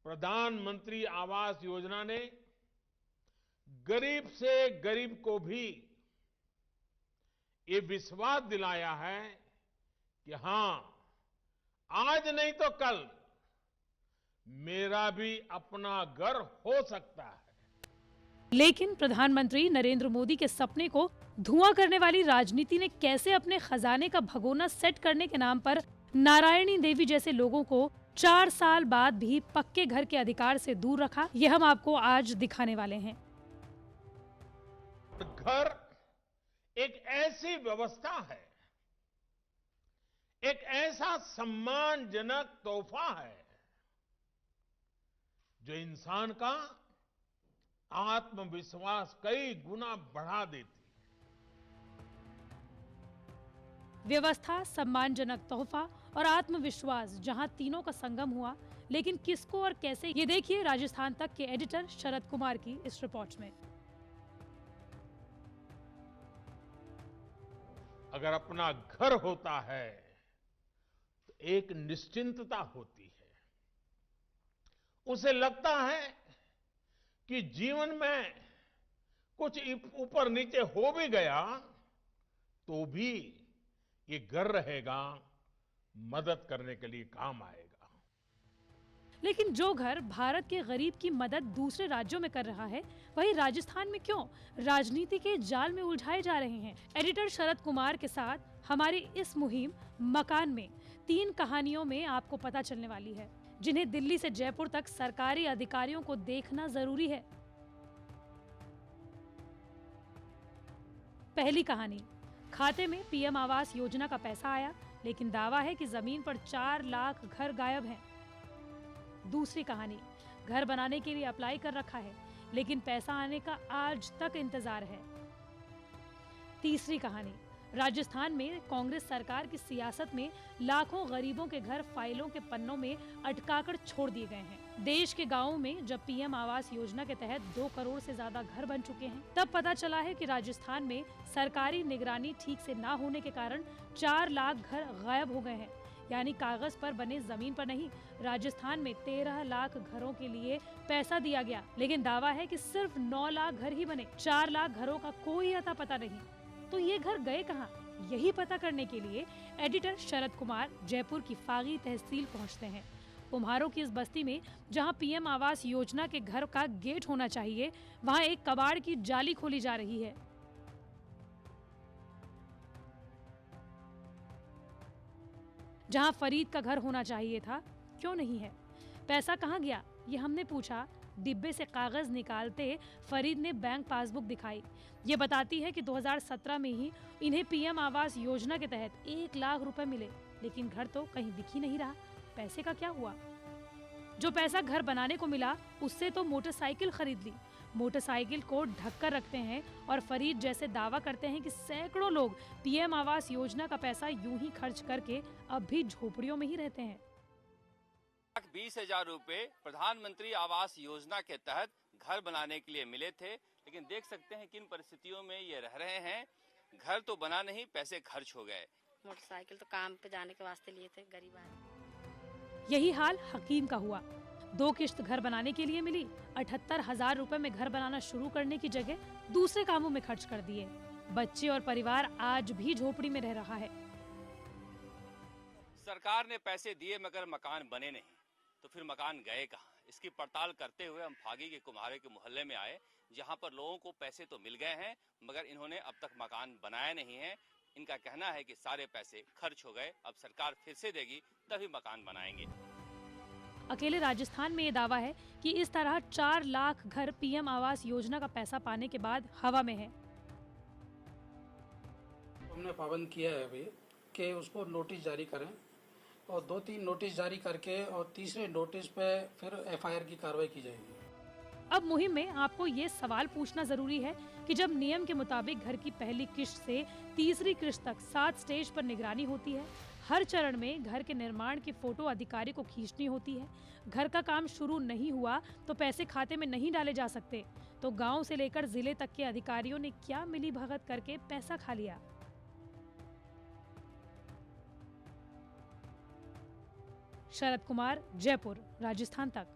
प्रधानमंत्री आवास योजना ने गरीब से गरीब को भी ये विश्वास दिलाया है कि हां, आज नहीं तो कल मेरा भी अपना घर हो सकता है। लेकिन प्रधानमंत्री नरेंद्र मोदी के सपने को धुआं करने वाली राजनीति ने कैसे अपने खजाने का भगोना सेट करने के नाम पर नारायणी देवी जैसे लोगों को 4 साल बाद भी पक्के घर के अधिकार से दूर रखा, ये हम आपको आज दिखाने वाले हैं। घर एक ऐसी व्यवस्था है, एक ऐसा सम्मानजनक तोहफा है जो इंसान का आत्मविश्वास कई गुना बढ़ा देती है। व्यवस्था, सम्मानजनक तोहफा और आत्मविश्वास, जहां तीनों का संगम हुआ, लेकिन किसको और कैसे, ये देखिए राजस्थान तक के एडिटर शरद कुमार की इस रिपोर्ट में। अगर अपना घर होता है तो एक निश्चिंतता होती है। उसे लगता है कि जीवन में कुछ ऊपर नीचे हो भी गया तो भी ये घर रहेगा, मदद करने के लिए काम आएगा। लेकिन जो घर भारत के गरीब की मदद दूसरे राज्यों में कर रहा है, वही राजस्थान में क्यों राजनीति के जाल में उलझाए जा रहे हैं? एडिटर शरद कुमार के साथ हमारी इस मुहिम मकान में 3 कहानियों में आपको पता चलने वाली है, जिन्हें दिल्ली से जयपुर तक सरकारी अधिकारियों को देखना जरूरी है। पहली कहानी, खाते में पीएम आवास योजना का पैसा आया, लेकिन दावा है कि जमीन पर 4 लाख घर गायब हैं। दूसरी कहानी, घर बनाने के लिए अप्लाई कर रखा है, लेकिन पैसा आने का आज तक इंतजार है। तीसरी कहानी, राजस्थान में कांग्रेस सरकार की सियासत में लाखों गरीबों के घर फाइलों के पन्नों में अटकाकर छोड़ दिए गए हैं। देश के गांवों में जब पीएम आवास योजना के तहत 2 करोड़ से ज्यादा घर बन चुके हैं, तब पता चला है कि राजस्थान में सरकारी निगरानी ठीक से ना होने के कारण 4 लाख घर गायब हो गए हैं। यानी कागज पर बने, जमीन पर नहीं। राजस्थान में 13 लाख घरों के लिए पैसा दिया गया, लेकिन दावा है कि सिर्फ 9 लाख घर ही बने। 4 लाख घरों का कोई अता पता नहीं। तो ये घर गए कहाँ? यही पता करने के लिए एडिटर शरद कुमार जयपुर की फागी तहसील पहुंचते हैं। कुम्हारों की इस बस्ती में, जहां पीएम आवास योजना के घर का गेट होना चाहिए, वहां एक कबाड़ की जाली खोली जा रही है। जहां फरीद का घर होना चाहिए था, क्यों नहीं है? पैसा कहां गया, ये हमने पूछा। डिब्बे से कागज निकालते फरीद ने बैंक पासबुक दिखाई। ये बताती है कि 2017 में ही इन्हें पीएम आवास योजना के तहत 1 लाख रुपए मिले, लेकिन घर तो कहीं दिख ही नहीं रहा। पैसे का क्या हुआ? जो पैसा घर बनाने को मिला, उससे तो मोटरसाइकिल खरीद ली। मोटरसाइकिल को ढककर रखते हैं और फरीद जैसे दावा करते हैं कि सैकड़ों लोग पीएम आवास योजना का पैसा यूं ही खर्च करके अब भी झोपड़ियों में ही रहते हैं। 20,000 रुपए प्रधानमंत्री आवास योजना के तहत घर बनाने के लिए मिले थे, लेकिन देख सकते हैं किन परिस्थितियों में ये रह रहे हैं। घर तो बना नहीं, पैसे खर्च हो गए। मोटरसाइकिल तो काम पे जाने के वास्ते लिए थे, गरीब आदमी। यही हाल हकीम का हुआ। 2 किश्त घर बनाने के लिए मिली। 78,000 रुपए में घर बनाना शुरू करने की जगह दूसरे कामों में खर्च कर दिए। बच्चे और परिवार आज भी झोपड़ी में रह रहा है। सरकार ने पैसे दिए मगर मकान बने नहीं, तो फिर मकान गए कहाँ? इसकी पड़ताल करते हुए हम फागी के कुम्हारे के मोहल्ले में आए, जहां पर लोगों को पैसे तो मिल गए हैं, मगर इन्होंने अब तक मकान बनाया नहीं है। इनका कहना है कि सारे पैसे खर्च हो गए, अब सरकार फिर से देगी तभी मकान बनाएंगे। अकेले राजस्थान में ये दावा है कि इस तरह 4 लाख घर पीएम आवास योजना का पैसा पाने के बाद हवा में है। हमने पाबंद किया है अभी कि उसको नोटिस जारी करें, और 2-3 नोटिस जारी करके और तीसरे नोटिस पे फिर एफआईआर की कार्रवाई की जाएगी। अब मुहिम में आपको ये सवाल पूछना जरूरी है कि जब नियम के मुताबिक घर की पहली किश्त से तीसरी किश्त तक 7 स्टेज पर निगरानी होती है, हर चरण में घर के निर्माण की फोटो अधिकारी को खींचनी होती है, घर का काम शुरू नहीं हुआ तो पैसे खाते में नहीं डाले जा सकते, तो गांव से लेकर जिले तक के अधिकारियों ने क्या मिली भगत करके पैसा खा लिया। शरद कुमार, जयपुर, राजस्थान तक।